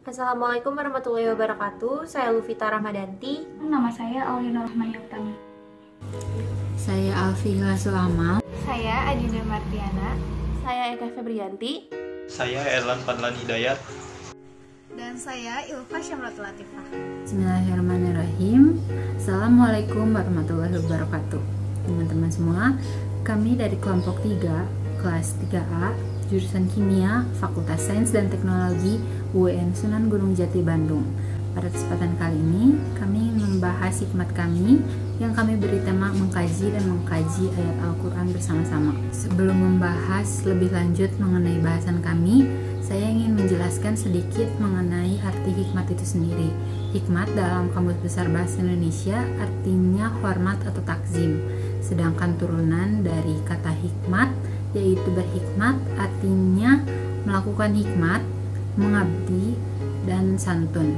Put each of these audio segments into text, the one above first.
Assalamualaikum warahmatullahi wabarakatuh. Saya Luvita Rahmadanti. Nama saya Aulina Rahmani Utami. Saya Alfi Hilasul Amal. Saya Adina Martiana. Saya Eka Febrianti. Saya Erlan Fadlan Hidayat. Dan saya Ilfa Syamratul Latifah. Bismillahirrahmanirrahim. Assalamualaikum warahmatullahi wabarakatuh. Teman-teman semua, kami dari kelompok 3, kelas 3A, jurusan Kimia, Fakultas Sains dan Teknologi UIN Sunan Gunung Jati Bandung. Pada kesempatan kali ini, kami ingin membahas hikmat kami yang kami beri tema mengkaji ayat Al-Quran bersama-sama. Sebelum membahas lebih lanjut mengenai bahasan kami, saya ingin menjelaskan sedikit mengenai arti hikmat itu sendiri. Hikmat dalam Kamus Besar Bahasa Indonesia artinya hormat atau takzim. Sedangkan turunan dari kata hikmat yaitu berhikmat artinya melakukan hikmat, mengabdi, dan santun.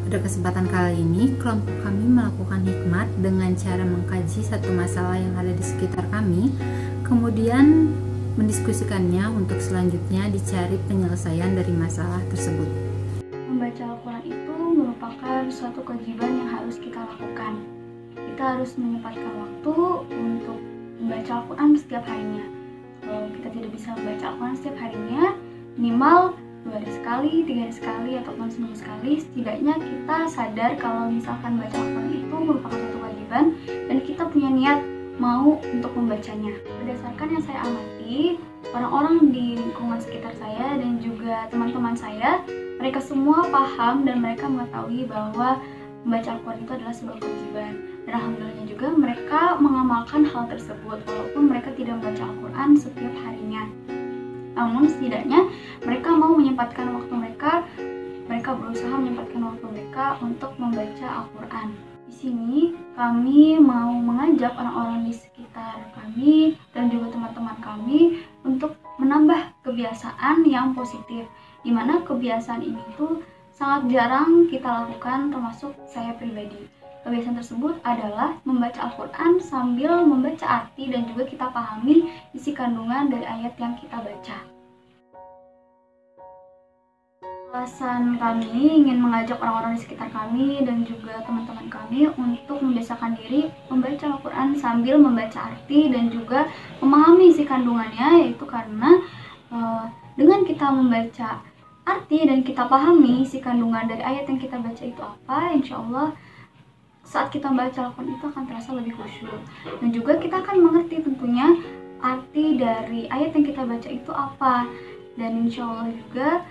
Pada kesempatan kali ini, kelompok kami melakukan hikmat dengan cara mengkaji satu masalah yang ada di sekitar kami, kemudian mendiskusikannya untuk selanjutnya dicari penyelesaian dari masalah tersebut. Membaca Al-Quran itu merupakan suatu kewajiban yang harus kita lakukan. Kita harus menyempatkan waktu untuk membaca Al-Quran setiap harinya. Kalau kita tidak bisa membaca Al-Quran setiap harinya, minimal 2 hari sekali, 3 hari sekali, ataupun seminggu sekali, setidaknya kita sadar kalau misalkan baca Al-Quran itu merupakan suatu kewajiban dan kita punya niat mau untuk membacanya. Berdasarkan yang saya amati, orang-orang di lingkungan sekitar saya dan juga teman-teman saya, mereka semua paham dan mereka mengetahui bahwa membaca Al-Quran itu adalah sebuah kewajiban. Dan alhamdulillahnya juga mereka mengamalkan hal tersebut walaupun mereka tidak membaca Al-Quran setiap harinya. Namun setidaknya mereka mau menyempatkan waktu mereka berusaha menyempatkan waktu mereka untuk membaca Al-Quran. Di sini kami mau mengajak orang-orang di sekitar kami dan juga teman-teman kami untuk menambah kebiasaan yang positif, di mana kebiasaan ini tuh sangat jarang kita lakukan, termasuk saya pribadi. Kebiasaan tersebut adalah membaca Al-Quran sambil membaca arti dan juga kita pahami isi kandungan dari ayat yang kita baca. Alasan kami ingin mengajak orang-orang di sekitar kami dan juga teman-teman kami untuk membiasakan diri membaca Al-Quran sambil membaca arti dan juga memahami isi kandungannya, yaitu karena dengan kita membaca arti dan kita pahami isi kandungan dari ayat yang kita baca itu apa, insya Allah saat kita membaca Al-Quran itu akan terasa lebih khusyuk. Dan juga kita akan mengerti tentunya arti dari ayat yang kita baca itu apa. Dan insya Allah juga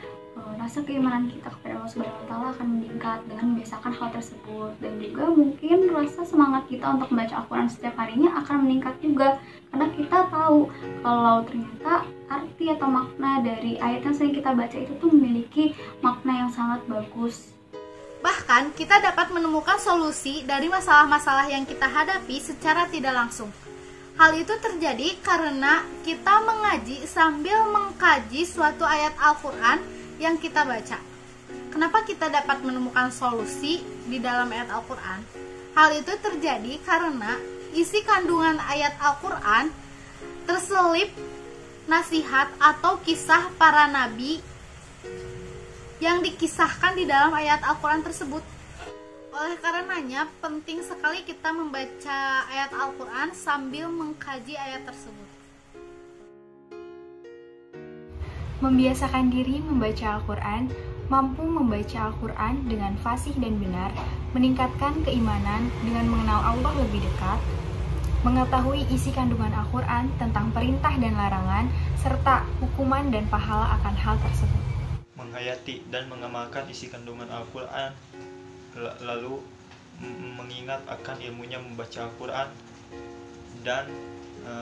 rasa keimanan kita kepada Allah Subhanahu wa Ta'ala akan meningkat dengan membiasakan hal tersebut. Dan juga mungkin rasa semangat kita untuk membaca Al-Quran setiap harinya akan meningkat juga, karena kita tahu kalau ternyata arti atau makna dari ayat yang sering kita baca itu tuh memiliki makna yang sangat bagus. Bahkan kita dapat menemukan solusi dari masalah-masalah yang kita hadapi secara tidak langsung. Hal itu terjadi karena kita mengaji sambil mengkaji suatu ayat Al-Quran yang kita baca. Kenapa kita dapat menemukan solusi di dalam ayat Al-Quran? Hal itu terjadi karena isi kandungan ayat Al-Quran terselip nasihat atau kisah para nabi yang dikisahkan di dalam ayat Al-Quran tersebut. Oleh karenanya, penting sekali kita membaca ayat Al-Quran sambil mengkaji ayat tersebut. Membiasakan diri membaca Al-Quran, mampu membaca Al-Quran dengan fasih dan benar, meningkatkan keimanan dengan mengenal Allah lebih dekat, mengetahui isi kandungan Al-Quran tentang perintah dan larangan, serta hukuman dan pahala akan hal tersebut. Menghayati dan mengamalkan isi kandungan Al-Quran, lalu mengingat akan ilmunya membaca Al-Quran, dan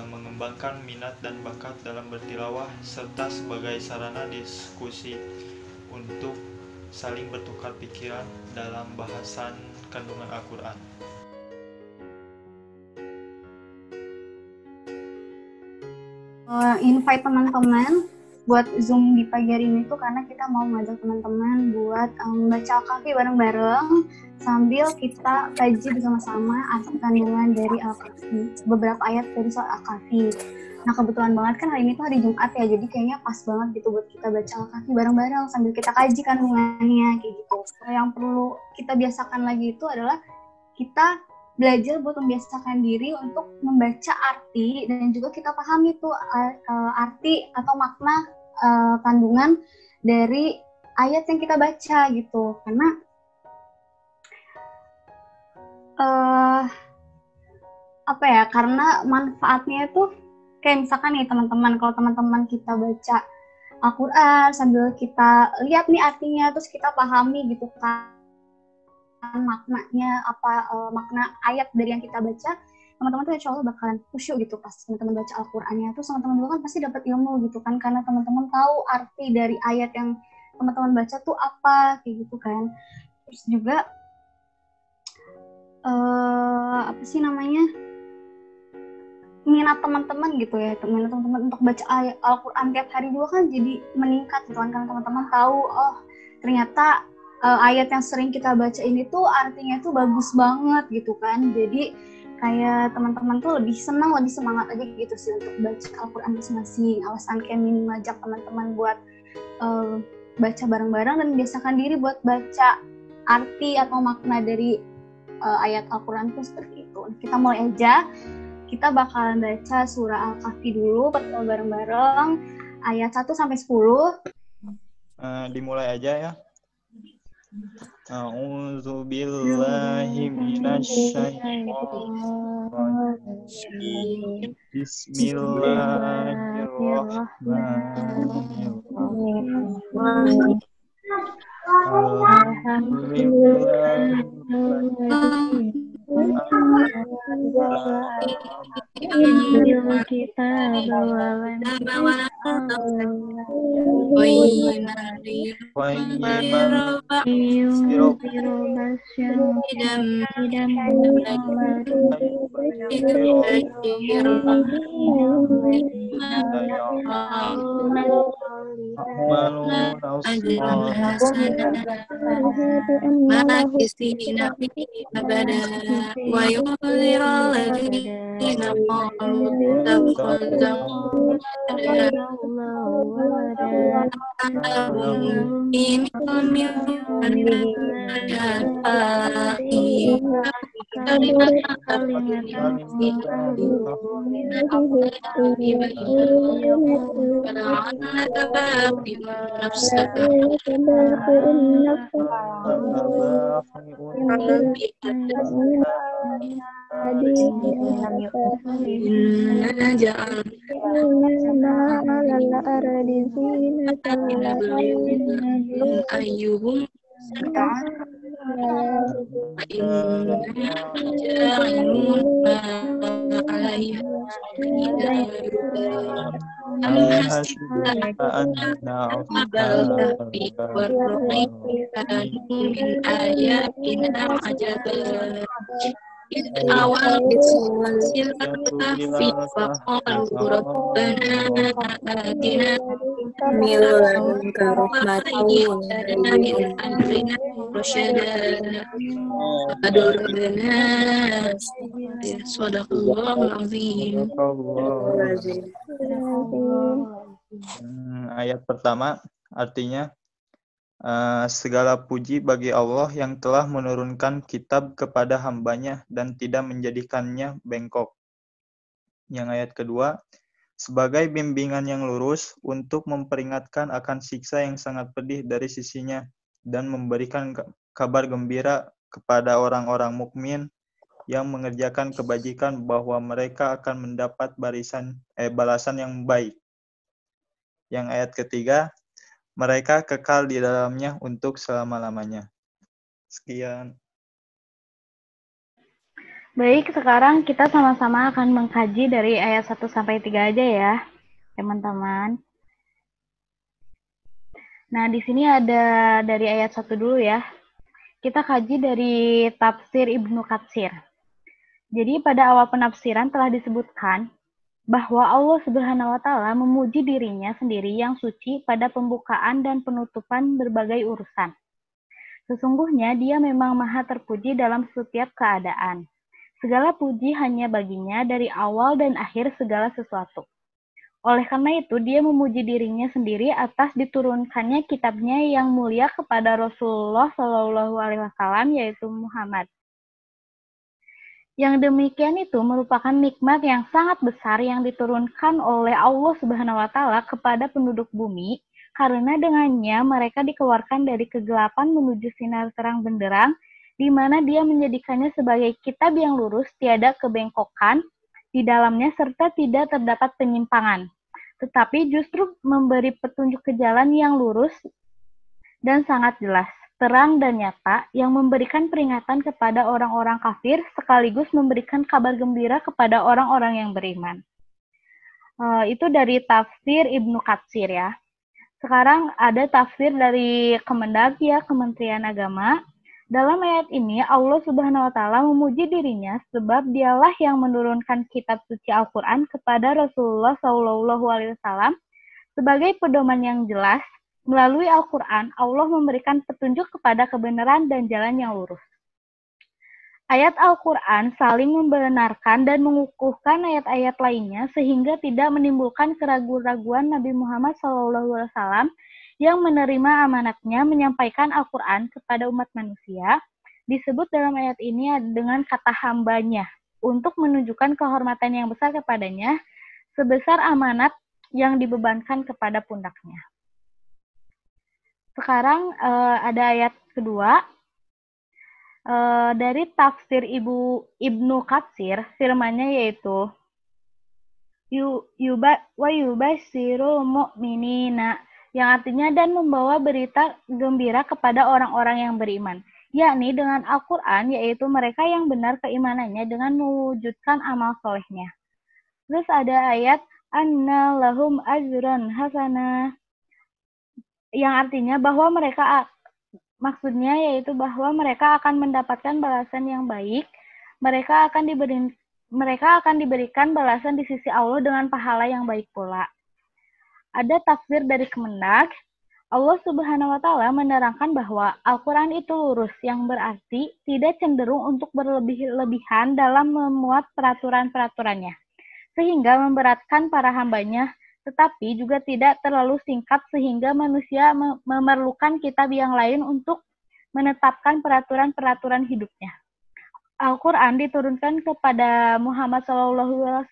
mengembangkan minat dan bakat dalam bertilawah, serta sebagai sarana diskusi untuk saling bertukar pikiran dalam bahasan kandungan Al-Quran. Invite teman-teman buat Zoom di pagi hari ini tuh karena kita mau ngajak teman-teman buat baca Al-Kahfi bareng-bareng sambil kita kaji bersama-sama arti kandungan dari Al-Kahfi, beberapa ayat dari surat Al-Kahfi. Nah kebetulan banget kan hari ini tuh hari Jumat ya, jadi kayaknya pas banget gitu buat kita baca Al-Kahfi bareng-bareng sambil kita kaji kandungannya kayak gitu. Yang perlu kita biasakan lagi itu adalah kita belajar buat membiasakan diri untuk membaca arti dan juga kita pahami tuh arti atau makna kandungan dari ayat yang kita baca gitu. Karena karena manfaatnya itu kayak misalkan nih teman-teman, kalau teman-teman kita baca Al-Quran sambil kita lihat nih artinya, terus kita pahami gitu kan maknanya makna ayat dari yang kita baca, teman-teman tuh insya Allah bakalan khusyuk gitu pas teman-teman baca Al-Qurannya. Terus teman-teman juga kan pasti dapat ilmu gitu kan, karena teman-teman tahu arti dari ayat yang teman-teman baca tuh apa kayak gitu kan. Terus juga minat teman-teman gitu ya, minat teman-teman untuk baca Al-Quran tiap hari juga kan jadi meningkat gitu kan, karena teman-teman tahu ternyata ayat yang sering kita baca ini tuh artinya tuh bagus banget gitu kan. Jadi kayak teman-teman tuh lebih senang, lebih semangat aja gitu sih untuk baca Al-Quran masing-masing. Alasan Kemi mengajak teman-teman buat baca bareng-bareng dan biasakan diri buat baca arti atau makna dari ayat Al-Quran tuh seperti itu. Kita mulai aja. Kita bakalan baca surah Al-Kahfi dulu bareng-bareng ayat 1 sampai 10. Dimulai aja ya. A'udzu billahi minasyaitonir rajim. Bismillahirrahmanirrahim. Ayat pertama artinya segala puji bagi Allah yang telah menurunkan kitab kepada hambanya dan tidak menjadikannya bengkok. Yang ayat kedua, sebagai bimbingan yang lurus untuk memperingatkan akan siksa yang sangat pedih dari sisinya dan memberikan kabar gembira kepada orang-orang mukmin yang mengerjakan kebajikan bahwa mereka akan mendapat balasan yang baik. Yang ayat ketiga, mereka kekal di dalamnya untuk selama-lamanya. Sekian. Baik, sekarang kita sama-sama akan mengkaji dari ayat 1 sampai 3 aja ya, teman-teman. Nah, di sini ada dari ayat 1 dulu ya. Kita kaji dari tafsir Ibnu Katsir. Jadi pada awal penafsiran telah disebutkan bahwa Allah Subhanahu wa Ta'ala memuji dirinya sendiri yang suci pada pembukaan dan penutupan berbagai urusan. Sesungguhnya Dia memang Maha terpuji dalam setiap keadaan. Segala puji hanya baginya dari awal dan akhir segala sesuatu. Oleh karena itu, dia memuji dirinya sendiri atas diturunkannya kitabnya yang mulia kepada Rasulullah Shallallahu Alaihi Wasallam, yaitu Muhammad. Yang demikian itu merupakan nikmat yang sangat besar yang diturunkan oleh Allah Subhanahu wa Ta'ala kepada penduduk bumi, karena dengannya mereka dikeluarkan dari kegelapan menuju sinar terang benderang, di mana dia menjadikannya sebagai kitab yang lurus, tiada kebengkokan di dalamnya, serta tidak terdapat penyimpangan, tetapi justru memberi petunjuk ke jalan yang lurus dan sangat jelas, terang dan nyata, yang memberikan peringatan kepada orang-orang kafir, sekaligus memberikan kabar gembira kepada orang-orang yang beriman. Itu dari tafsir Ibnu Katsir ya. Sekarang ada tafsir dari Kemendagri, Kementerian Agama. Dalam ayat ini, Allah Subhanahu wa Ta'ala memuji dirinya sebab dialah yang menurunkan kitab suci Al-Quran kepada Rasulullah Shallallahu Alaihi Wasallam sebagai pedoman yang jelas. Melalui Al-Quran, Allah memberikan petunjuk kepada kebenaran dan jalan yang lurus. Ayat Al-Quran saling membenarkan dan mengukuhkan ayat-ayat lainnya sehingga tidak menimbulkan keraguan-raguan Nabi Muhammad SAW yang menerima amanatnya menyampaikan Al-Quran kepada umat manusia. Disebut dalam ayat ini dengan kata hambanya untuk menunjukkan kehormatan yang besar kepadanya sebesar amanat yang dibebankan kepada pundaknya. Sekarang ada ayat kedua dari tafsir Ibnu Katsir, firmannya yaitu wa yubashirul mu'minina, yang artinya dan membawa berita gembira kepada orang-orang yang beriman, yakni dengan Al-Quran, yaitu mereka yang benar keimanannya dengan mewujudkan amal solehnya. Terus ada ayat anna lahum ajran hasanah, yang artinya bahwa maksudnya yaitu bahwa mereka akan mendapatkan balasan yang baik, mereka akan diberikan balasan di sisi Allah dengan pahala yang baik pula. Ada tafsir dari Kemendag, Allah Subhanahu wa Ta'ala menerangkan bahwa Al-Quran itu lurus, yang berarti tidak cenderung untuk berlebih-lebihan dalam memuat peraturan-peraturannya, sehingga memberatkan para hambanya, tetapi juga tidak terlalu singkat sehingga manusia memerlukan kitab yang lain untuk menetapkan peraturan-peraturan hidupnya. Al-Quran diturunkan kepada Muhammad SAW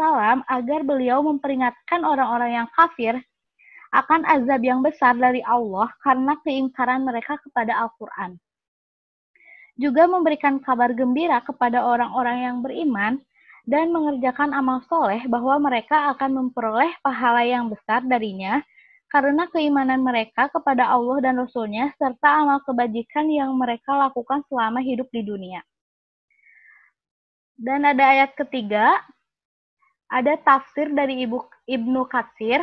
agar beliau memperingatkan orang-orang yang kafir akan azab yang besar dari Allah karena keingkaran mereka kepada Al-Quran. Juga memberikan kabar gembira kepada orang-orang yang beriman dan mengerjakan amal soleh bahwa mereka akan memperoleh pahala yang besar darinya karena keimanan mereka kepada Allah dan Rasul-Nya serta amal kebajikan yang mereka lakukan selama hidup di dunia. Dan ada ayat ketiga, ada tafsir dari Ibnu Katsir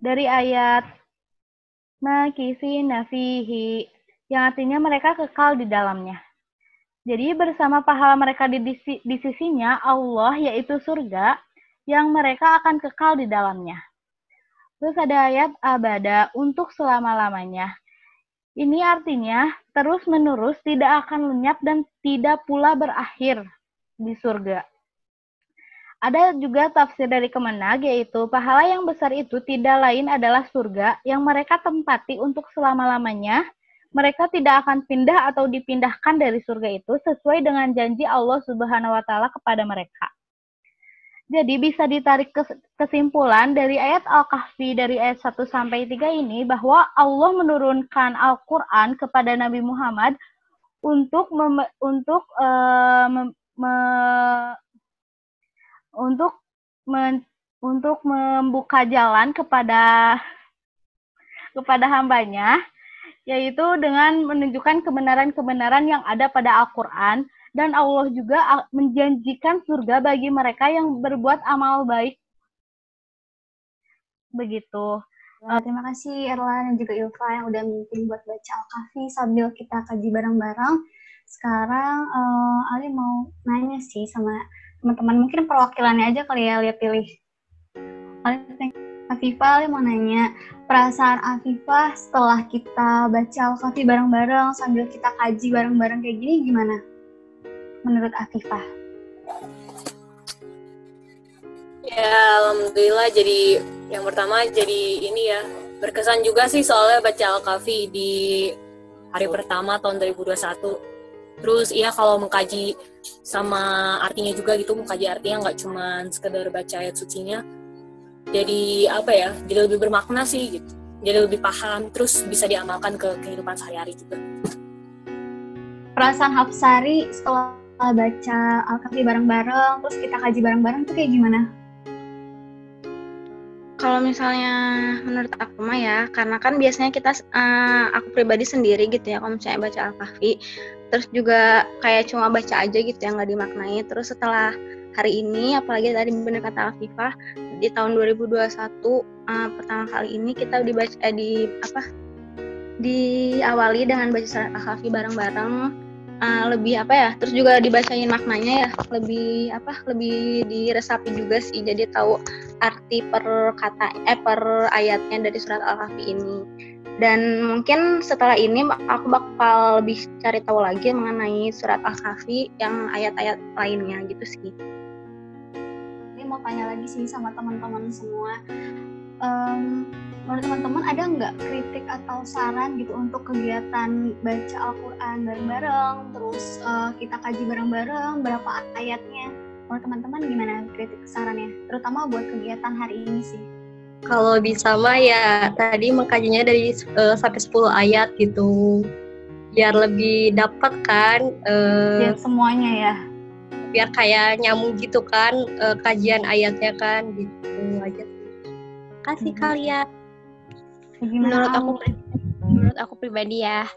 dari ayat makisina fihi, yang artinya mereka kekal di dalamnya. Jadi bersama pahala mereka di sisinya Allah, yaitu surga, yang mereka akan kekal di dalamnya. Terus ada ayat abada, untuk selama-lamanya. Ini artinya terus-menerus tidak akan lenyap dan tidak pula berakhir di surga. Ada juga tafsir dari Kemenag, yaitu pahala yang besar itu tidak lain adalah surga yang mereka tempati untuk selama-lamanya. Mereka tidak akan pindah atau dipindahkan dari surga itu sesuai dengan janji Allah Subhanahu wa Ta'ala kepada mereka. Jadi bisa ditarik kesimpulan dari ayat Al-Kahfi dari ayat 1 sampai 3 ini bahwa Allah menurunkan Al-Qur'an kepada Nabi Muhammad untuk membuka jalan kepada hambanya, yaitu dengan menunjukkan kebenaran-kebenaran yang ada pada Al-Quran, dan Allah juga menjanjikan surga bagi mereka yang berbuat amal baik. Begitu. Terima kasih Erlan dan juga Ilva yang udah mimpin buat baca Al-Kahfi sambil kita kaji bareng-bareng. Sekarang Ali mau nanya sih sama teman-teman, mungkin perwakilannya aja kali ya, lihat pilih. Afifah, Ali mau nanya, perasaan Afifah setelah kita baca Al-Kahfi bareng-bareng sambil kita kaji bareng-bareng kayak gini gimana? Menurut Afifah? Ya, alhamdulillah jadi Yang pertama jadi ini ya, berkesan juga sih soalnya baca Al-Kahfi di hari pertama tahun 2021. Terus iya kalau mengkaji sama artinya juga gitu, mengkaji artinya nggak cuma sekedar baca ayat sucinya. Jadi apa ya, jadi lebih bermakna sih gitu. Jadi lebih paham, terus bisa diamalkan ke kehidupan sehari-hari juga. Perasaan Hafsari setelah baca Al-Kahfi bareng-bareng, terus kita kaji bareng-bareng tuh kayak gimana? Kalau misalnya menurut aku mah ya, karena kan biasanya kita, aku pribadi sendiri gitu ya, kalau misalnya baca Al-Kahfi, terus juga kayak cuma baca aja gitu yang nggak dimaknai. Terus setelah hari ini, apalagi tadi bener kata Afifah, di tahun 2021 pertama kali ini kita diawali dengan baca surat Al-Kahfi bareng-bareng. Lebih apa ya, terus juga dibacain maknanya ya, lebih diresapi juga sih, jadi tahu arti per ayatnya dari surat Al-Kahfi ini. Dan mungkin setelah ini aku bakal lebih cari tahu lagi mengenai surat Al-Kahfi yang ayat-ayat lainnya gitu sih. Ini mau tanya lagi sih sama teman-teman semua. Menurut teman-teman ada nggak kritik atau saran gitu untuk kegiatan baca Al-Quran bareng-bareng, terus kita kaji bareng-bareng berapa ayatnya? Menurut teman-teman gimana kritik sarannya? Terutama buat kegiatan hari ini sih. Kalau bisa mah ya tadi mengkajinya dari sampai 10 ayat gitu, biar lebih dapat kan. Biar semuanya ya. Biar kayak nyambung gitu kan, kajian ayatnya kan gitu aja. Kasih kalian. Menurut aku pribadi ya,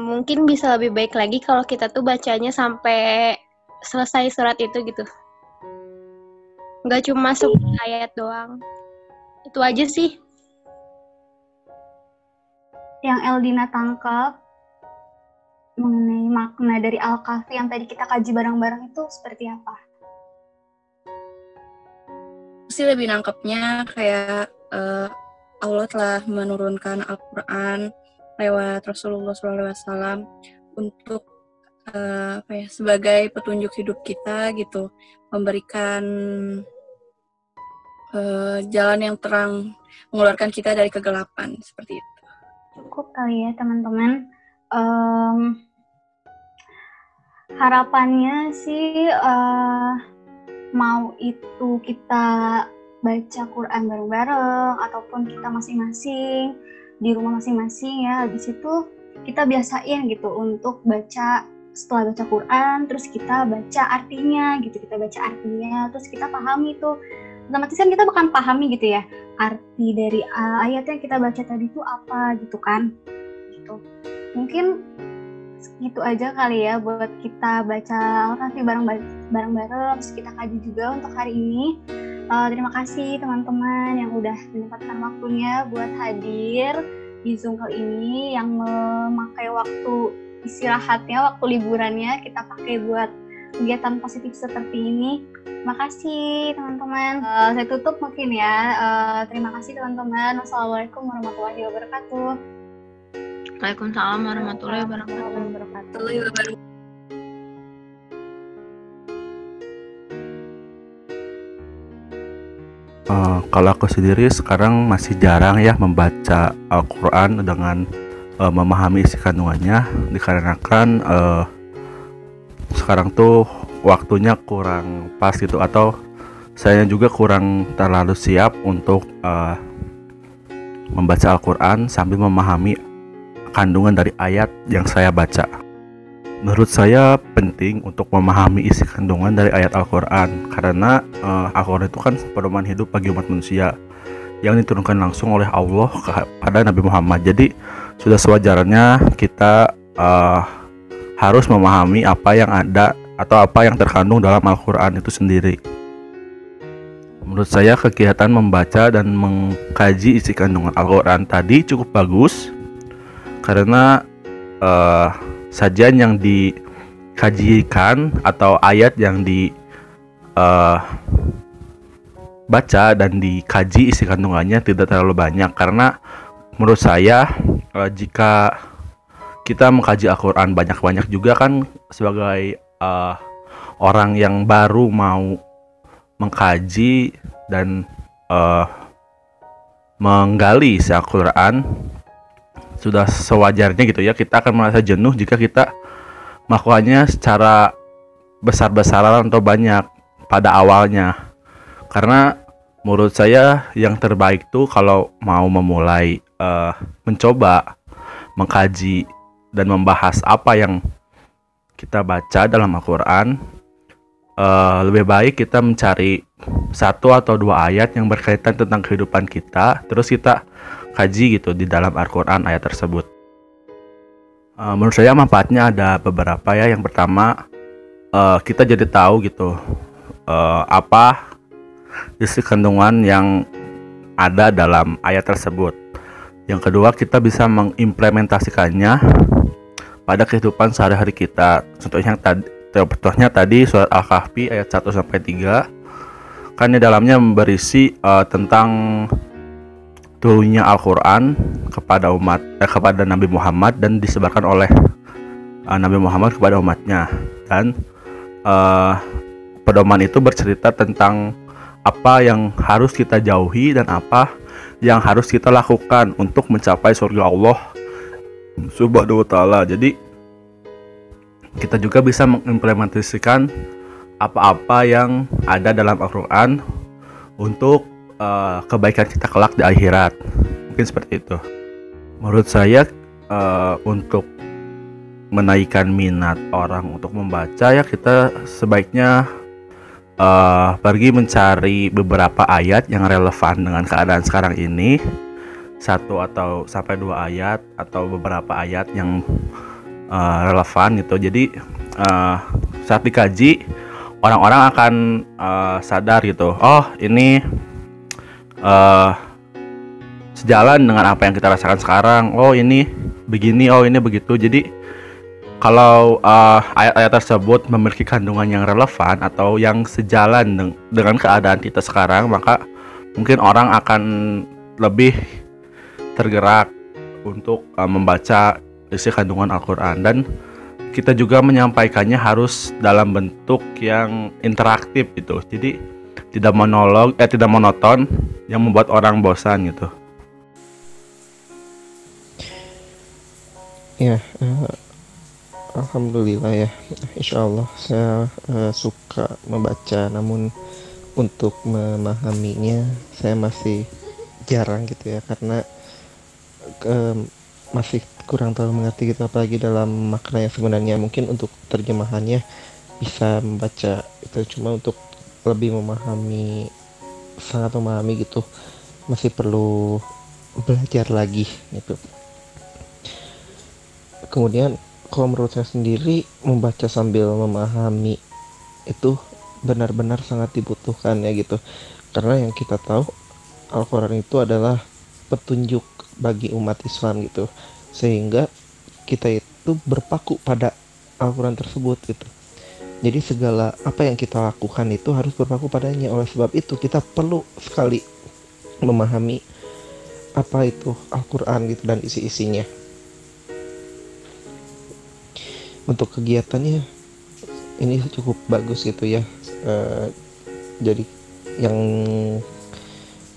mungkin bisa lebih baik lagi kalau kita tuh bacanya sampai selesai surat itu gitu, nggak cuma 10 ayat doang. Itu aja sih yang Eldina tangkap mengenai makna dari Al-Kahfi yang tadi kita kaji bareng-bareng itu seperti apa? Sih lebih nangkepnya kayak Allah telah menurunkan Al-Quran lewat Rasulullah SAW untuk sebagai petunjuk hidup kita gitu, memberikan jalan yang terang, mengeluarkan kita dari kegelapan, seperti itu. Cukup kali ya teman-teman. Harapannya sih mau itu kita baca Quran bareng-bareng ataupun kita masing-masing di rumah masing-masing ya, habis itu kita biasain gitu untuk baca, setelah baca Quran terus kita baca artinya gitu, terus kita pahami tuh, otomatis kan kita bakal pahami gitu ya arti dari ayat yang kita baca tadi itu apa gitu kan gitu. Mungkin gitu aja kali ya buat kita baca Al-Kahfi bareng-bareng, terus kita kaji juga untuk hari ini. Terima kasih teman-teman yang udah menyempatkan waktunya buat hadir di Zoom kali ini, yang memakai waktu istirahatnya, waktu liburannya kita pakai buat kegiatan positif seperti ini. Terima kasih teman-teman. Saya tutup mungkin ya. Terima kasih teman-teman. Wassalamualaikum warahmatullahi wabarakatuh. Waalaikumsalam warahmatullahi wabarakatuh. Kalau aku sendiri sekarang masih jarang ya membaca Al-Quran dengan memahami isi kandungannya, dikarenakan sekarang tuh waktunya kurang pas gitu, atau saya juga kurang terlalu siap untuk membaca Al-Quran sambil memahami kandungan dari ayat yang saya baca. Menurut saya penting untuk memahami isi kandungan dari ayat Al-Quran, karena Al-Quran itu kan pedoman hidup bagi umat manusia yang diturunkan langsung oleh Allah kepada Nabi Muhammad. Jadi sudah sewajarnya kita harus memahami apa yang ada atau apa yang terkandung dalam Al-Quran itu sendiri. Menurut saya kegiatan membaca dan mengkaji isi kandungan Al-Quran tadi cukup bagus, karena sajian yang dikajikan atau ayat yang dibaca dan dikaji isi kandungannya tidak terlalu banyak. Karena menurut saya jika kita mengkaji Al-Quran banyak-banyak juga kan, sebagai orang yang baru mau mengkaji dan menggali isi Al-Quran, sudah sewajarnya gitu ya, kita akan merasa jenuh jika kita melakukannya secara besar-besaran atau banyak pada awalnya. Karena menurut saya yang terbaik tuh kalau mau memulai mencoba mengkaji dan membahas apa yang kita baca dalam Al-Quran, lebih baik kita mencari 1 atau 2 ayat yang berkaitan tentang kehidupan kita, terus kita kaji gitu di dalam Al-Quran ayat tersebut. Menurut saya manfaatnya ada beberapa ya. Yang pertama, kita jadi tahu gitu apa isi kandungan yang ada dalam ayat tersebut. Yang kedua, kita bisa mengimplementasikannya pada kehidupan sehari-hari kita. Contohnya tadi surat Al-Kahfi ayat 1-3, kan di dalamnya berisi tentang turunnya Al-Quran kepada kepada Nabi Muhammad dan disebarkan oleh Nabi Muhammad kepada umatnya. Dan pedoman itu bercerita tentang apa yang harus kita jauhi dan apa yang harus kita lakukan untuk mencapai surga Allah Subhanahu wa Ta'ala. Jadi kita juga bisa mengimplementasikan apa-apa yang ada dalam Al-Quran untuk kebaikan kita kelak di akhirat. Mungkin seperti itu. Menurut saya untuk menaikkan minat orang untuk membaca ya, kita sebaiknya pergi mencari beberapa ayat yang relevan dengan keadaan sekarang ini, 1 atau sampai 2 ayat atau beberapa ayat yang relevan gitu. Jadi saat dikaji, orang-orang akan sadar gitu, oh ini sejalan dengan apa yang kita rasakan sekarang, oh ini begini, oh ini begitu. Jadi kalau ayat-ayat tersebut memiliki kandungan yang relevan atau yang sejalan dengan keadaan kita sekarang, maka mungkin orang akan lebih tergerak untuk membaca isi kandungan Al-Quran. Dan kita juga menyampaikannya harus dalam bentuk yang interaktif gitu. Jadi tidak monoton yang membuat orang bosan gitu. Ya, alhamdulillah ya, insya Allah saya suka membaca, namun untuk memahaminya saya masih jarang gitu ya, karena masih kurang terlalu mengerti gitu, apalagi dalam makna yang sebenarnya. Mungkin untuk terjemahannya bisa membaca itu, cuma untuk lebih sangat memahami gitu masih perlu belajar lagi gitu. Kemudian kalau menurut saya sendiri, membaca sambil memahami itu benar-benar sangat dibutuhkan ya gitu, karena yang kita tahu Al-Quran itu adalah petunjuk bagi umat Islam gitu, sehingga kita itu berpaku pada Al-Quran tersebut gitu. Jadi segala apa yang kita lakukan itu harus berpaku padanya. Oleh sebab itu kita perlu sekali memahami apa itu Al-Quran gitu dan isi-isinya. Untuk kegiatannya ini cukup bagus gitu ya. Jadi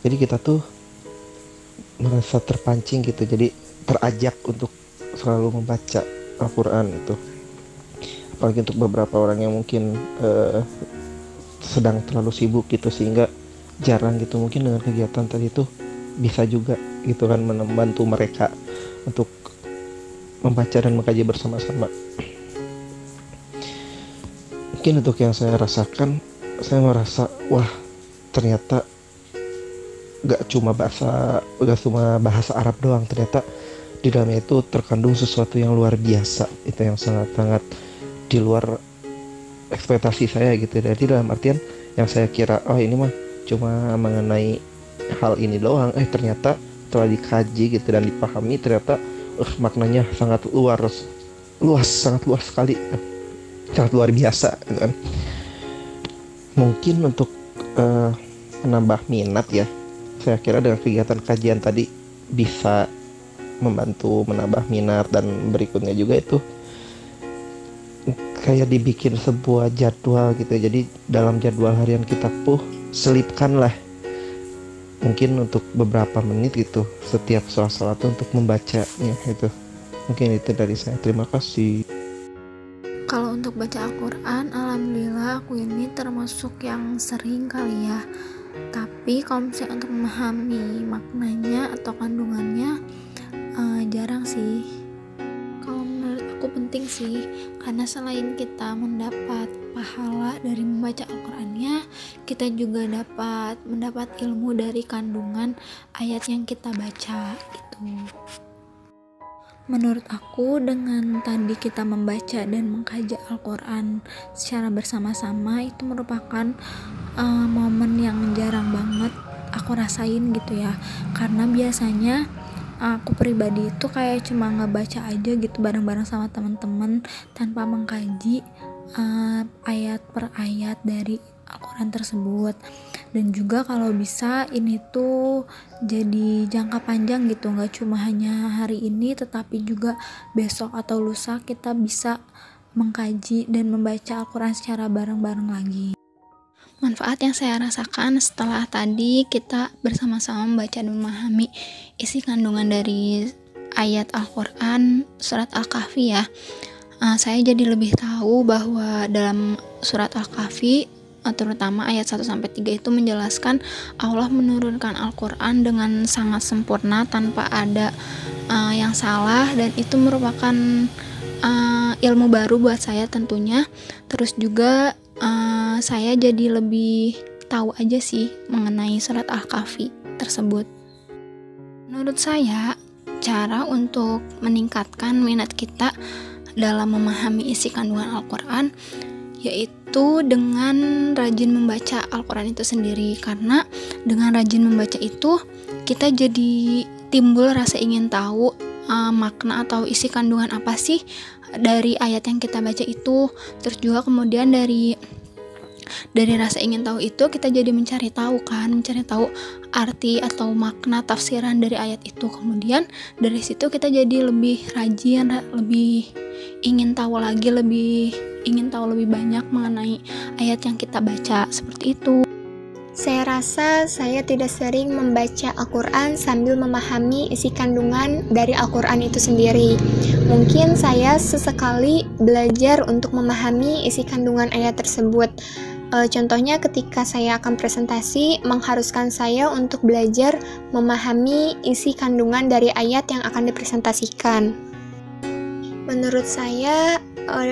kita tuh merasa terpancing gitu, jadi terajak untuk selalu membaca Al-Quran itu. Apalagi untuk beberapa orang yang mungkin sedang terlalu sibuk gitu, sehingga jarang gitu, mungkin dengan kegiatan tadi itu bisa juga gitu kan membantu mereka untuk membaca dan mengkaji bersama-sama. Mungkin untuk yang saya rasakan, saya merasa wah ternyata gak cuma bahasa Arab doang, ternyata di dalamnya itu terkandung sesuatu yang luar biasa, itu yang sangat-sangat di luar ekspektasi saya gitu. Jadi dalam artian yang saya kira oh ini mah cuma mengenai hal ini doang, ternyata setelah dikaji gitu dan dipahami, ternyata maknanya sangat sangat luas sekali, sangat luar biasa gitu kan. Mungkin untuk menambah minat ya, saya kira dengan kegiatan kajian tadi bisa membantu menambah minat. Dan berikutnya juga itu kayak dibikin sebuah jadwal gitu. Jadi dalam jadwal harian kita selipkanlah mungkin untuk beberapa menit gitu setiap sholat untuk membacanya itu. Mungkin itu dari saya. Terima kasih. Kalau untuk baca Al-Quran, alhamdulillah aku ini termasuk yang sering kali ya. Tapi kalau misalnya untuk memahami maknanya atau kandungannya, jarang sih. Kalau menurut aku penting sih, karena selain kita mendapat pahala dari membaca Al-Qurannya, kita juga mendapat ilmu dari kandungan ayat yang kita baca gitu. Menurut aku, dengan tadi kita membaca dan mengkaji Al-Quran secara bersama-sama, itu merupakan momen yang jarang banget aku rasain gitu ya. Karena biasanya aku pribadi itu kayak cuma ngebaca aja gitu bareng-bareng sama teman-teman tanpa mengkaji ayat per ayat dari Al-Quran tersebut. Dan juga kalau bisa ini tuh jadi jangka panjang gitu, nggak cuma hanya hari ini tetapi juga besok atau lusa kita bisa mengkaji dan membaca Al-Quran secara bareng-bareng lagi. Manfaat yang saya rasakan setelah tadi kita bersama-sama membaca dan memahami isi kandungan dari ayat Al-Quran surat Al-Kahfi ya, saya jadi lebih tahu bahwa dalam surat Al-Kahfi terutama ayat 1-3 itu menjelaskan Allah menurunkan Al-Quran dengan sangat sempurna tanpa ada yang salah, dan itu merupakan ilmu baru buat saya tentunya. Terus juga saya jadi lebih tahu aja sih mengenai surat Al-Kahfi tersebut. Menurut saya, cara untuk meningkatkan minat kita dalam memahami isi kandungan Al-Quran yaitu dengan rajin membaca Al-Quran itu sendiri. Karena dengan rajin membaca itu kita jadi timbul rasa ingin tahu makna atau isi kandungan apa sih dari ayat yang kita baca itu. Terus juga kemudian dari rasa ingin tahu itu kita jadi mencari tahu arti atau makna tafsiran dari ayat itu. Kemudian dari situ kita jadi lebih rajin, lebih ingin tahu lagi, lebih banyak mengenai ayat yang kita baca, seperti itu. Saya rasa saya tidak sering membaca Al-Quran sambil memahami isi kandungan dari Al-Quran itu sendiri. Mungkin saya sesekali belajar untuk memahami isi kandungan ayat tersebut. Contohnya ketika saya akan presentasi, mengharuskan saya untuk belajar memahami isi kandungan dari ayat yang akan dipresentasikan. Menurut saya,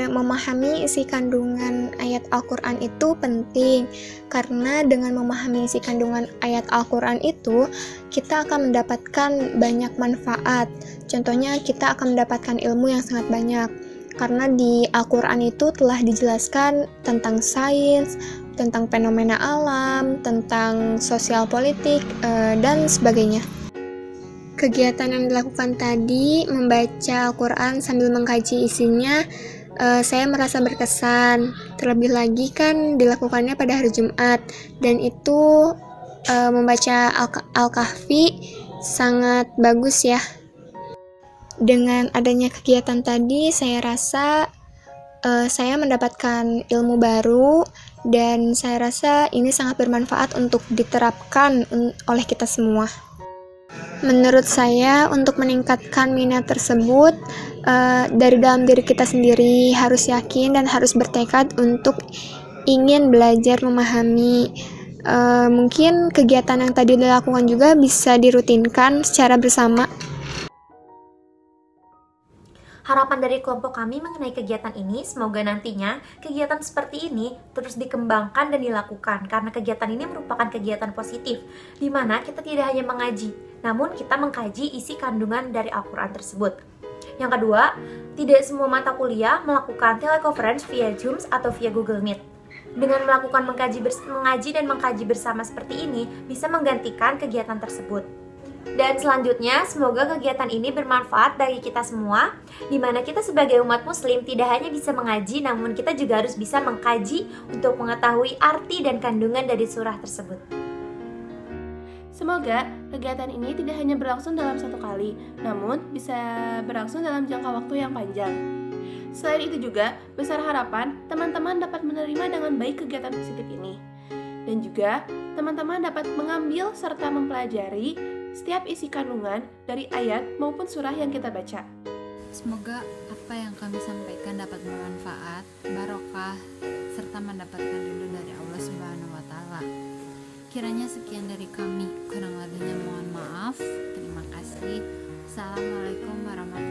memahami isi kandungan ayat Al-Quran itu penting, karena dengan memahami isi kandungan ayat Al-Quran itu, kita akan mendapatkan banyak manfaat. Contohnya, kita akan mendapatkan ilmu yang sangat banyak. Karena di Al-Quran itu telah dijelaskan tentang sains, tentang fenomena alam, tentang sosial politik, dan sebagainya. Kegiatan yang dilakukan tadi, membaca Al-Quran sambil mengkaji isinya, saya merasa berkesan. Terlebih lagi kan dilakukannya pada hari Jumat, dan itu membaca Al-Kahfi sangat bagus ya. Dengan adanya kegiatan tadi, saya rasa saya mendapatkan ilmu baru, dan saya rasa ini sangat bermanfaat untuk diterapkan oleh kita semua. Menurut saya, untuk meningkatkan minat tersebut, dari dalam diri kita sendiri harus yakin dan harus bertekad untuk ingin belajar memahami. Mungkin kegiatan yang tadi dilakukan juga bisa dirutinkan secara bersama. Harapan dari kelompok kami mengenai kegiatan ini, semoga nantinya kegiatan seperti ini terus dikembangkan dan dilakukan, karena kegiatan ini merupakan kegiatan positif, di mana kita tidak hanya mengaji, namun kita mengkaji isi kandungan dari Al-Quran tersebut. Yang kedua, tidak semua mata kuliah melakukan teleconference via Zoom atau via Google Meet. Dengan melakukan mengaji dan mengkaji bersama seperti ini, bisa menggantikan kegiatan tersebut. Dan selanjutnya, semoga kegiatan ini bermanfaat bagi kita semua, di mana kita sebagai umat muslim tidak hanya bisa mengaji, namun kita juga harus bisa mengkaji untuk mengetahui arti dan kandungan dari surah tersebut. Semoga kegiatan ini tidak hanya berlangsung dalam satu kali, namun bisa berlangsung dalam jangka waktu yang panjang. Selain itu juga, besar harapan teman-teman dapat menerima dengan baik kegiatan positif ini. Dan juga, teman-teman dapat mengambil serta mempelajari setiap isi kandungan dari ayat maupun surah yang kita baca. Semoga apa yang kami sampaikan dapat bermanfaat, barokah, serta mendapatkan ridho dari Allah Subhanahu wa Ta'ala. Kiranya sekian dari kami, kurang lebihnya mohon maaf. Terima kasih. Assalamualaikum warahmatullahi wabarakatuh.